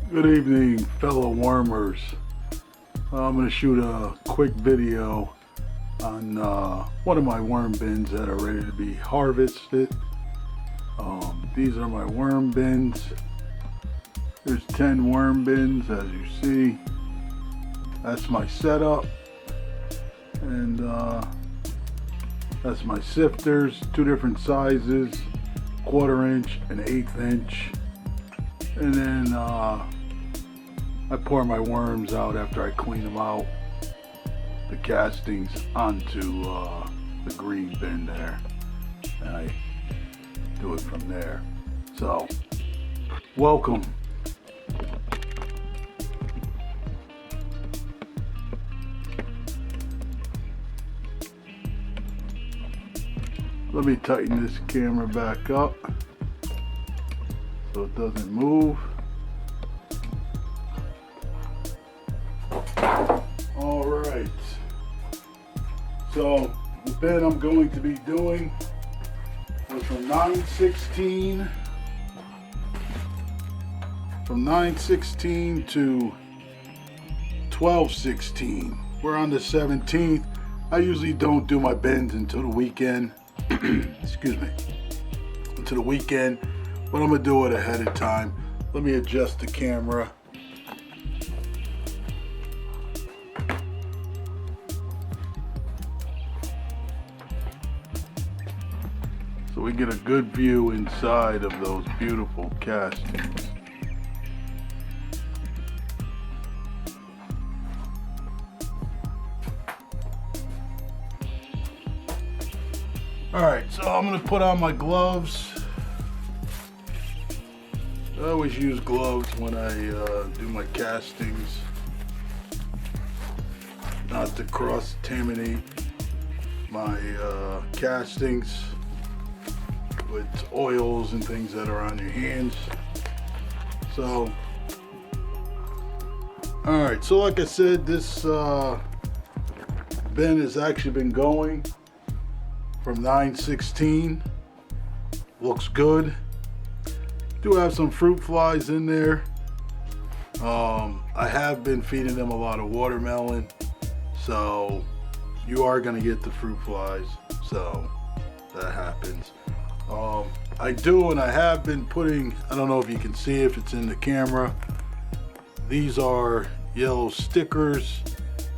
Good evening, fellow wormers. I'm going to shoot a quick video on one of my worm bins that are ready to be harvested. These are my worm bins. There's 10 worm bins, as you see. That's my setup. And that's my sifters, two different sizes, 1/4 inch and 1/8 inch. And then I pour my worms out after I clean them out, the castings onto the green bin there, and I do it from there. So, welcome. Let me tighten this camera back up so it doesn't move. All right. So the bin I'm going to be doing was from 9/16 to 12/16. We're on the 17th. I usually don't do my bins until the weekend. Excuse me. Until the weekend, but I'm gonna do it ahead of time. Let me adjust the camera. So we get a good view inside of those beautiful castings. Alright, so I'm going to put on my gloves. I always use gloves when I do my castings, not to cross-contaminate my castings with oils and things that are on your hands. So, alright, so like I said, this bin has actually been going from 9/16. Looks good. Do have some fruit flies in there. I have been feeding them a lot of watermelon, so you are going to get the fruit flies, so that happens. I do, and I have been putting, I don't know if you can see if it's in the camera, these are yellow stickers,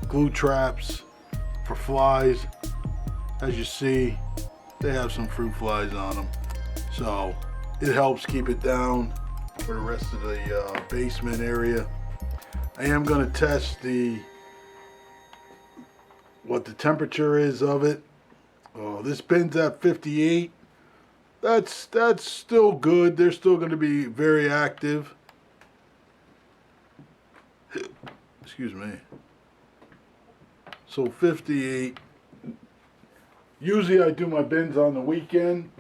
glue traps for flies. As you see, they have some fruit flies on them, so it helps keep it down for the rest of the basement area. I am going to test what the temperature is of it. This bin's at 58. That's still good. They're still going to be very active. Excuse me. So 58. Usually I do my bins on the weekend,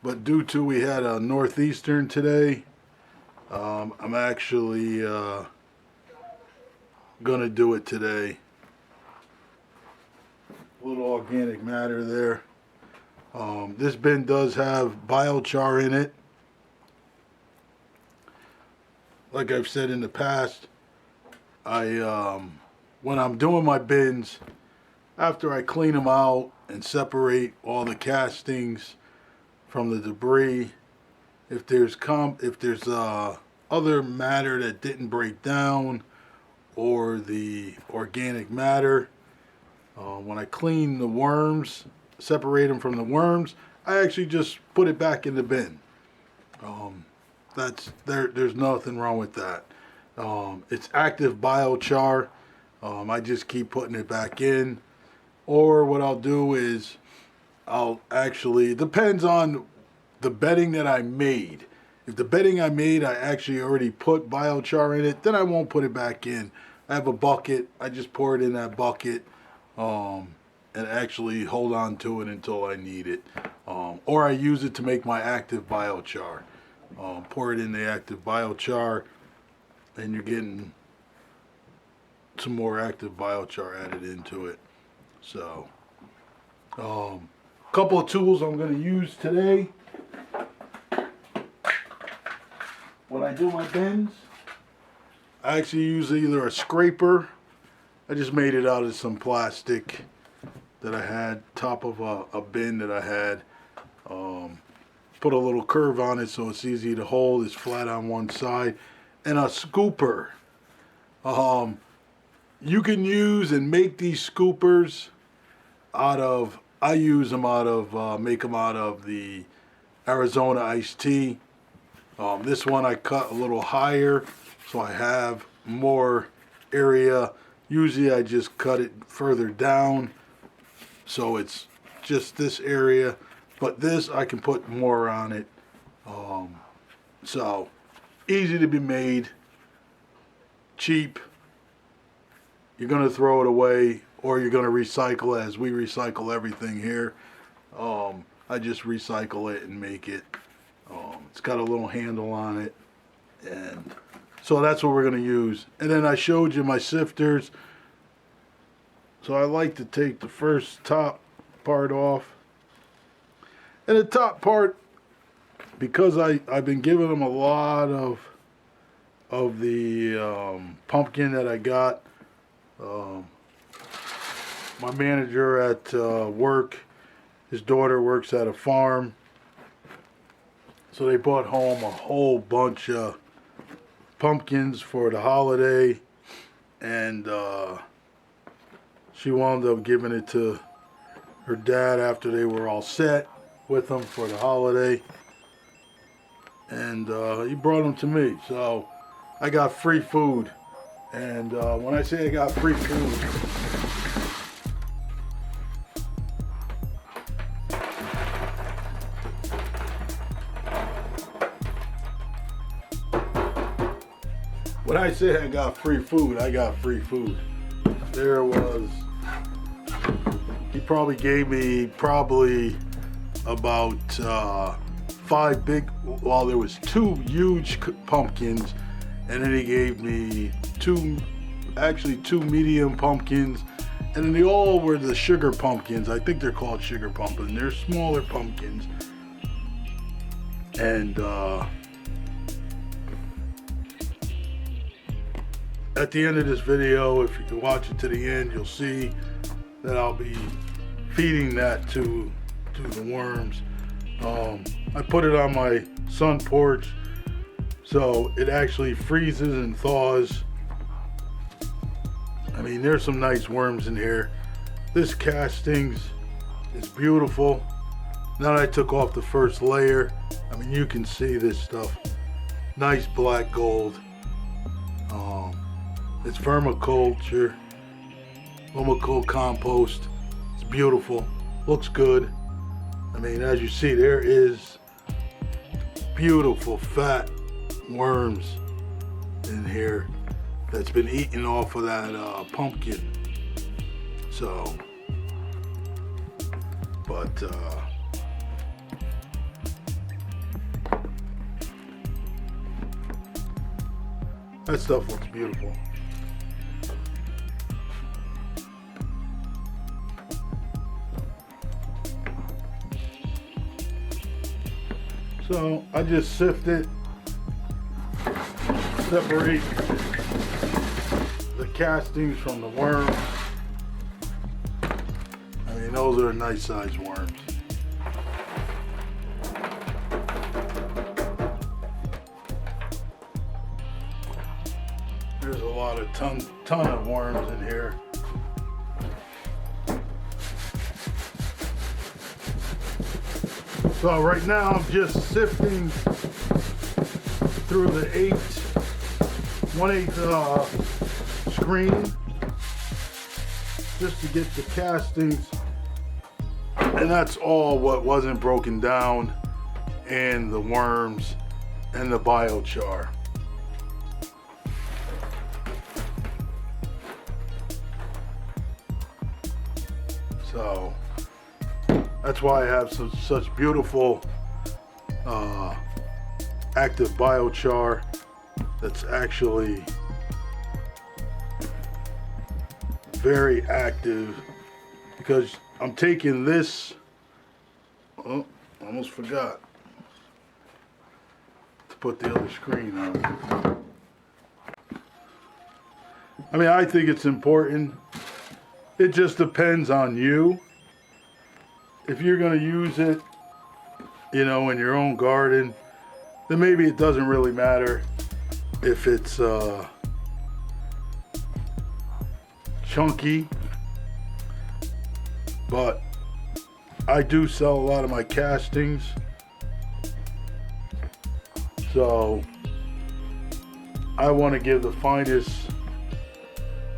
but due to we had a northeastern today, I'm actually gonna do it today. A little organic matter there. This bin does have biochar in it. Like I've said in the past, when I'm doing my bins, after I clean them out and separate all the castings from the debris, if there's other matter that didn't break down or the organic matter, when I clean the worms, separate them from the worms, I actually just put it back in the bin. There's nothing wrong with that. It's active biochar. I just keep putting it back in. Or what I'll do is it depends on the bedding that I made. If the bedding I made, I actually already put biochar in it, then I won't put it back in. I have a bucket. I just pour it in that bucket and actually hold on to it until I need it. Or I use it to make my active biochar. Pour it in the active biochar, and you're getting some more active biochar added into it. So, couple of tools I'm going to use today when I do my bins. I actually use either a scraper. I just made it out of some plastic that I had, top of a bin that I had. Put a little curve on it so it's easy to hold. It's flat on one side. And a scooper. You can use and make these scoopers out of, I use them out of, make them out of the Arizona iced tea. This one I cut a little higher so I have more area. Usually I just cut it further down so it's just this area, but this I can put more on it. So easy to be made, cheap. You're gonna throw it away or you're gonna recycle it, as we recycle everything here. I just recycle it and make it. It's got a little handle on it, and so that's what we're gonna use. And then I showed you my sifters. So I like to take the first top part off. And the top part, because I've been giving them a lot of the pumpkin that I got. My manager at work, his daughter works at a farm. So they brought home a whole bunch of pumpkins for the holiday. And she wound up giving it to her dad after they were all set with them for the holiday. And he brought them to me. So I got free food. And when I say I got free food, when I say I got free food, I got free food. There was, he probably gave me about 5 big, well, there was 2 huge pumpkins, and then he gave me 2 medium pumpkins, and then they all were the sugar pumpkins. I think they're called sugar pumpkins. They're smaller pumpkins. And at the end of this video, if you can watch it to the end, you'll see that I'll be feeding that to the worms. I put it on my sun porch so it actually freezes and thaws. I mean, there's some nice worms in here. This castings is beautiful. Now that I took off the first layer, I mean, you can see this stuff. Nice black gold. It's vermiculture, compost. It's beautiful, looks good. I mean, as you see, there is beautiful fat worms in here that's been eaten off of that pumpkin. So, but that stuff looks beautiful. So I just sift it, separate the castings from the worms. I mean, those are nice sized worms. There's a lot of ton of worms in here. So right now I'm just sifting through the 1/8 screen just to get the castings, and that's all what wasn't broken down, and the worms and the biochar. So that's why I have such beautiful active biochar that's actually very active, because I'm taking this, oh, almost forgot to put the other screen on. I mean, I think it's important. It just depends on you. If you're going to use it, you know, in your own garden, then maybe it doesn't really matter if it's chunky. But I do sell a lot of my castings. So I want to give the finest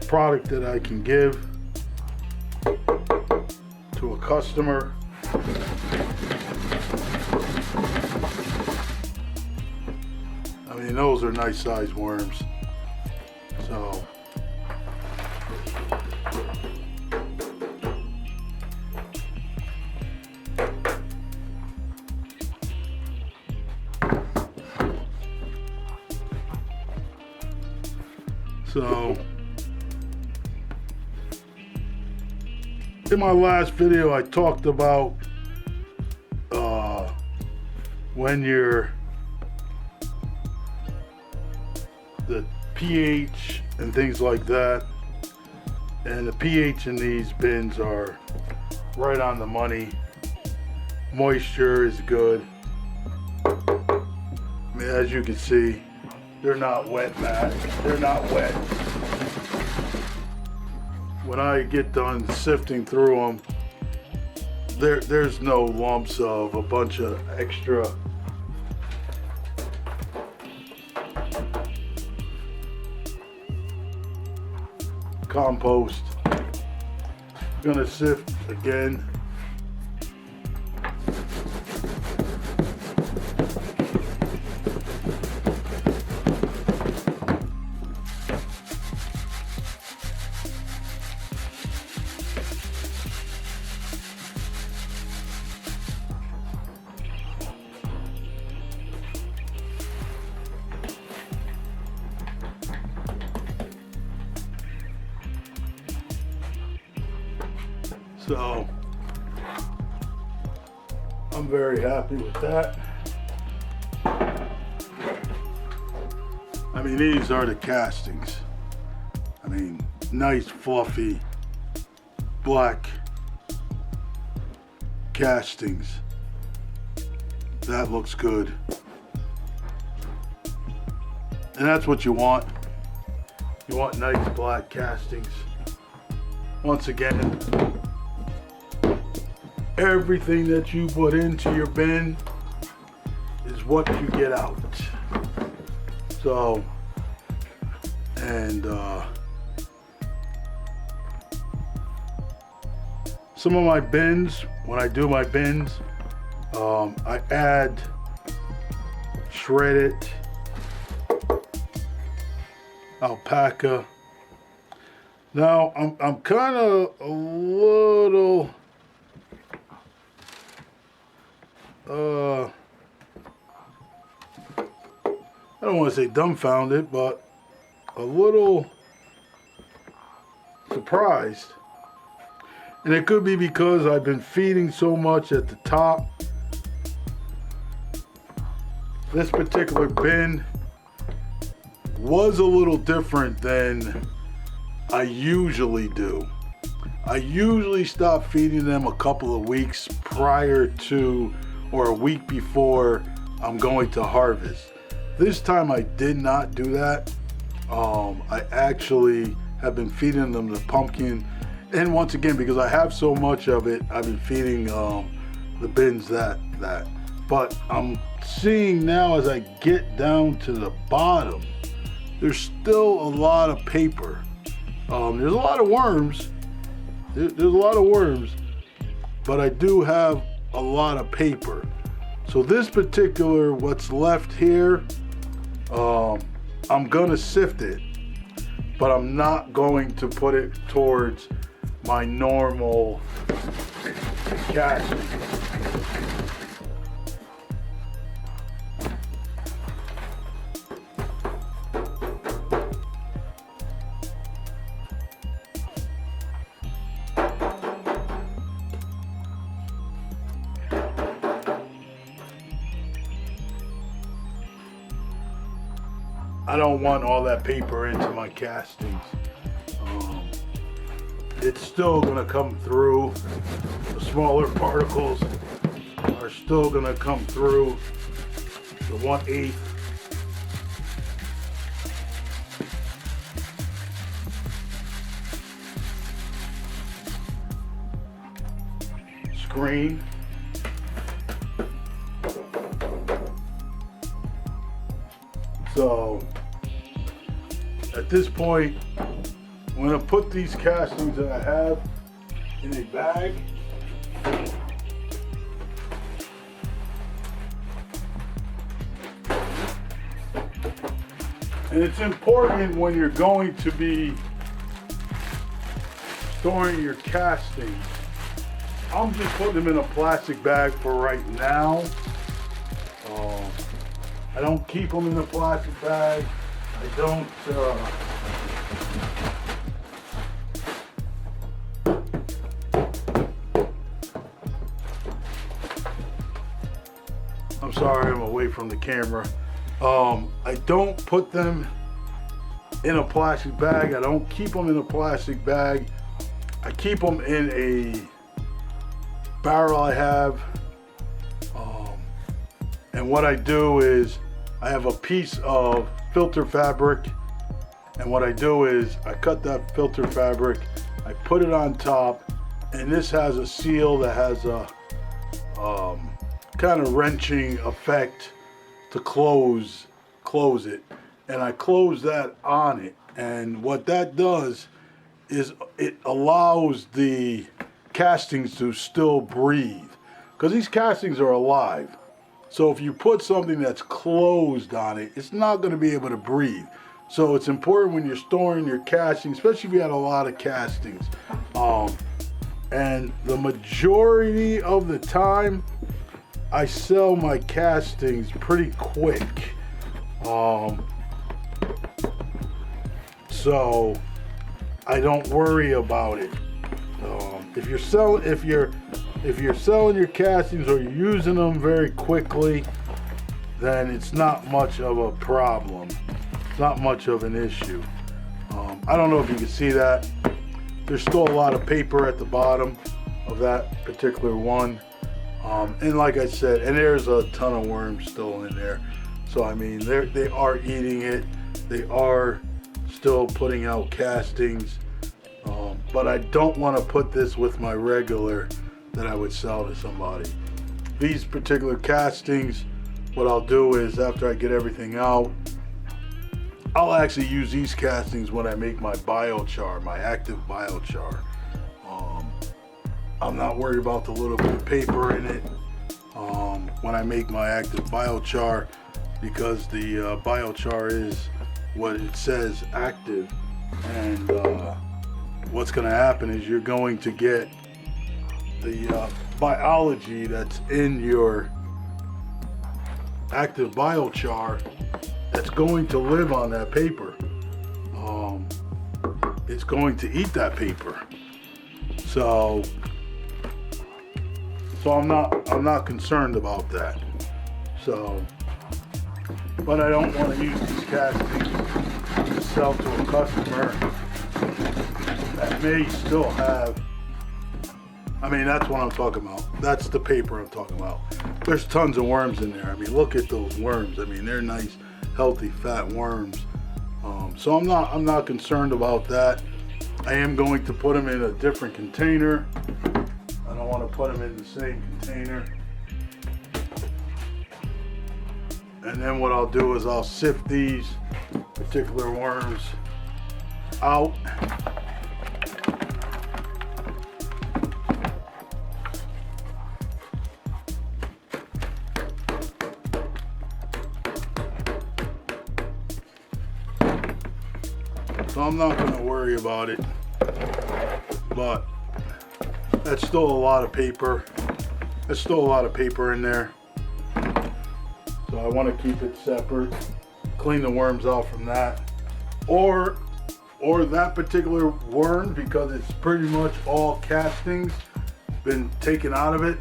product that I can give to a customer. I mean, those are nice sized worms. So in my last video, I talked about when the pH and things like that, and the pH in these bins are right on the money. Moisture is good. I mean, as you can see, they're not wet, Matt. They're not wet. When I get done sifting through them, there's no lumps of a bunch of extra compost. Gonna sift again. So I'm very happy with that. I mean, these are the castings. I mean, nice fluffy black castings. That looks good. And that's what you want. You want nice black castings. Once again, everything that you put into your bin is what you get out. So, and some of my bins, when I do my bins, I add shredded alpaca. Now I'm kind of a little I don't want to say dumbfounded, but a little surprised. And it could be because I've been feeding so much at the top. This particular bin was a little different than I usually do. I usually stop feeding them a couple of weeks prior to, or a week before I'm going to harvest. This time I did not do that. I actually have been feeding them the pumpkin. And once again, because I have so much of it, I've been feeding the bins that. But I'm seeing now as I get down to the bottom, there's still a lot of paper. There's a lot of worms. There's a lot of worms, but I do have a lot of paper. So this particular, what's left here, I'm gonna sift it, but I'm not going to put it towards my normal casting. I don't want all that paper into my castings. it's still gonna come through. The smaller particles are still gonna come through the 1/8 screen. So at this point, I'm gonna put these castings that I have in a bag. And it's important when you're going to be storing your castings. I'm just putting them in a plastic bag for right now. I don't keep them in a plastic bag. I don't I'm sorry, I'm away from the camera. I don't put them in a plastic bag. I don't keep them in a plastic bag. I keep them in a barrel I have. And what I do is I have a piece of filter fabric. And what I do is I cut that filter fabric, I put it on top, and this has a seal that has a kind of wrenching effect to close it, and I close that on it. And what that does is it allows the castings to still breathe, because these castings are alive. So if you put something that's closed on it, it's not going to be able to breathe. So it's important when you're storing your castings, especially if you had a lot of castings. And the majority of the time, I sell my castings pretty quick. So I don't worry about it. If you're selling your castings or you're using them very quickly, then it's not much of a problem. It's not much of an issue. I don't know if you can see that. There's still a lot of paper at the bottom of that particular one. And like I said, and there's a ton of worms still in there. So I mean, they are eating it. They are still putting out castings. But I don't want to put this with my regular that I would sell to somebody. These particular castings, what I'll do is after I get everything out, I'll actually use these castings when I make my biochar, my active biochar. I'm not worried about the little bit of paper in it when I make my active biochar, because the biochar is what it says, active. And what's going to happen is you're going to get the biology that's in your active biochar that's going to live on that paper. It's going to eat that paper. So I'm not concerned about that. So, but I don't want to use these castings to sell to a customer that may still have. I mean, that's what I'm talking about. That's the paper I'm talking about. There's tons of worms in there. I mean, look at those worms. I mean, they're nice, healthy, fat worms. So I'm not concerned about that. I am going to put them in a different container. I don't want to put them in the same container. And then what I'll do is I'll sift these particular worms out. So I'm not going to worry about it, but that's still a lot of paper. There's still a lot of paper in there. So I want to keep it separate, clean the worms out from that. Or that particular worm, because it's pretty much all castings been taken out of it.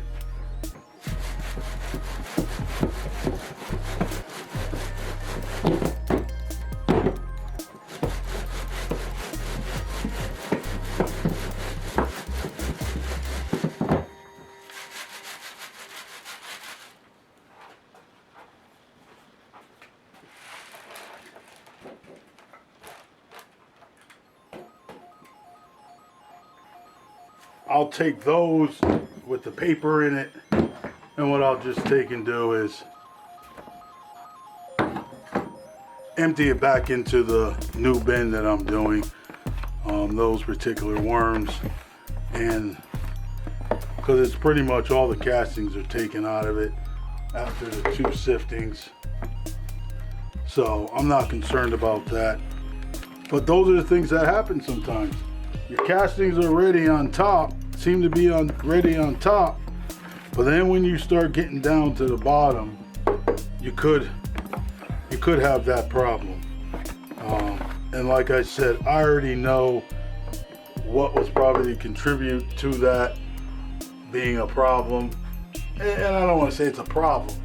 I'll take those with the paper in it, and what I'll just take and do is empty it back into the new bin that I'm doing, those particular worms, and because it's pretty much all the castings are taken out of it after the 2 siftings, so I'm not concerned about that. But those are the things that happen sometimes. Your castings are ready on top, seem to be ready on top, but then when you start getting down to the bottom, you could have that problem. And like I said, I already know what was probably to contribute to that being a problem. And I don't want to say it's a problem.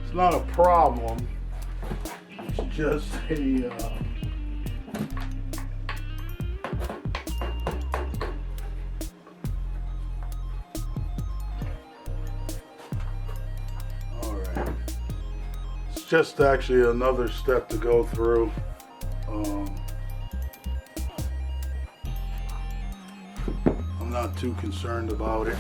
It's not a problem. It's just a just actually another step to go through. I'm not too concerned about it.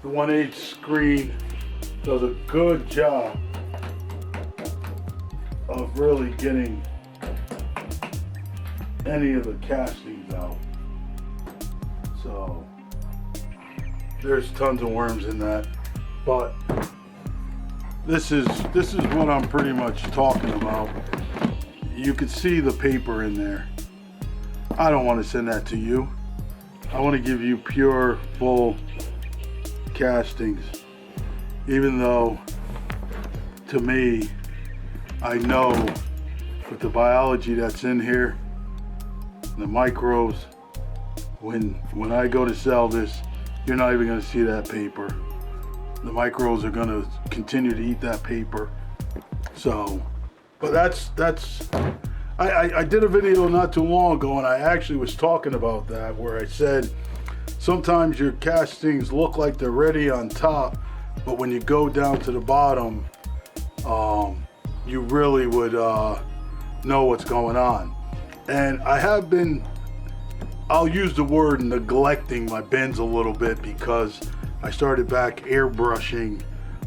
The 1/8 screen does a good job of really getting any of the castings out. So there's tons of worms in that, but this is what I'm pretty much talking about. You can see the paper in there. I don't want to send that to you. I want to give you pure, full castings, even though to me, I know with the biology that's in here, the microbes, when I go to sell this, you're not even going to see that paper. The microbes are going to continue to eat that paper. So, but I did a video not too long ago, and I actually was talking about that, where I said sometimes your castings look like they're ready on top, but when you go down to the bottom, you really would know what's going on. And I have been, I'll use the word neglecting my bins a little bit, because I started back airbrushing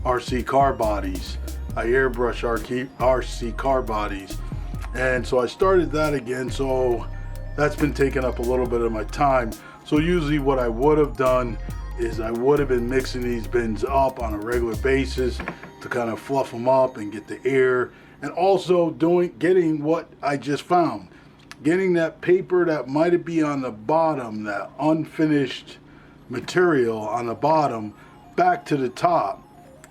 RC car bodies. I airbrush RC car bodies, and so I started that again, so that's been taking up a little bit of my time. So usually what I would have done is I would have been mixing these bins up on a regular basis to kind of fluff them up and get the air, and also getting what I just found, getting that paper that might be on the bottom, that unfinished material on the bottom, back to the top,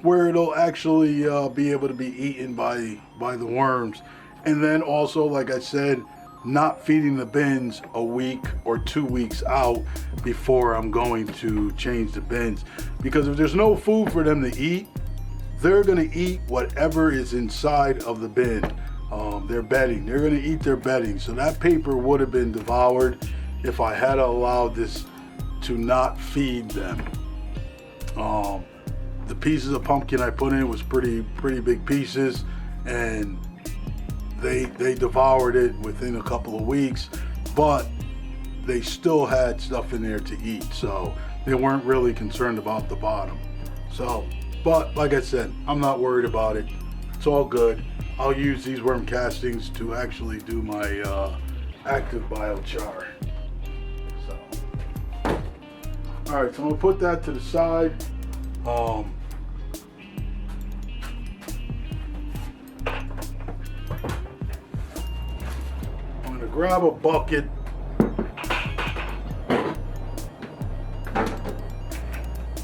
where it'll actually be able to be eaten by the worms. And then also, like I said, not feeding the bins a week or 2 weeks out before I'm going to change the bins, because if there's no food for them to eat, they're going to eat whatever is inside of the bin. Their bedding, they're going to eat their bedding. So that paper would have been devoured if I had allowed this to not feed them. The pieces of pumpkin I put in was pretty big pieces, and they devoured it within a couple of weeks, but they still had stuff in there to eat, so they weren't really concerned about the bottom. So, but like I said, I'm not worried about it. It's all good. I'll use these worm castings to actually do my active biochar. So, all right, so I'm gonna put that to the side. I'm gonna grab a bucket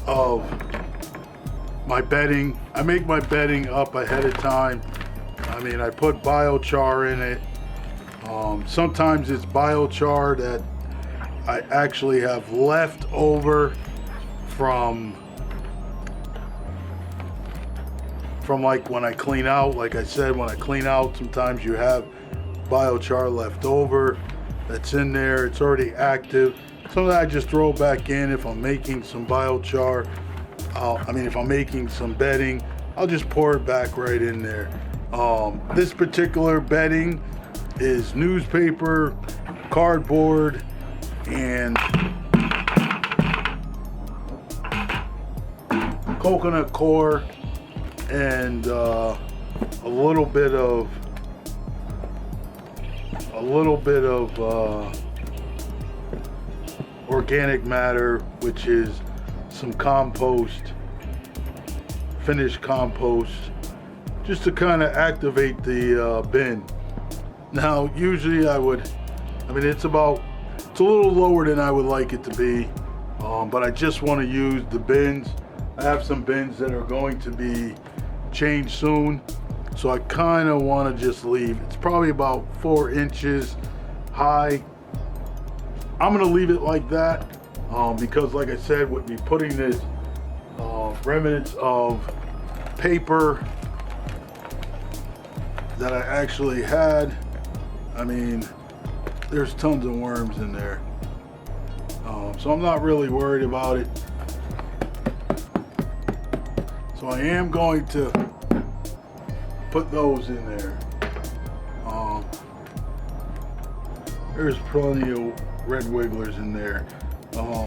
of my bedding. I make my bedding up ahead of time. I mean, I put biochar in it. Sometimes it's biochar that I actually have left over from from like when I clean out. Like I said, when I clean out, sometimes you have biochar left over that's in there. It's already active. Some I just throw back in if I'm making some biochar. If I'm making some bedding, I'll just pour it back right in there. This particular bedding is newspaper, cardboard, and coconut core, and a little bit of organic matter, which is some compost, finished compost, just to kind of activate the bin. Now, usually it's a little lower than I would like it to be, but I just want to use the bins. I have some bins that are going to be changed soon, so I kind of want to just leave. It's probably about 4 inches high. I'm going to leave it like that because, like I said, with me putting this remnants of paper that I actually had, there's tons of worms in there. So I'm not really worried about it. So I am going to put those in there. There's plenty of red wigglers in there.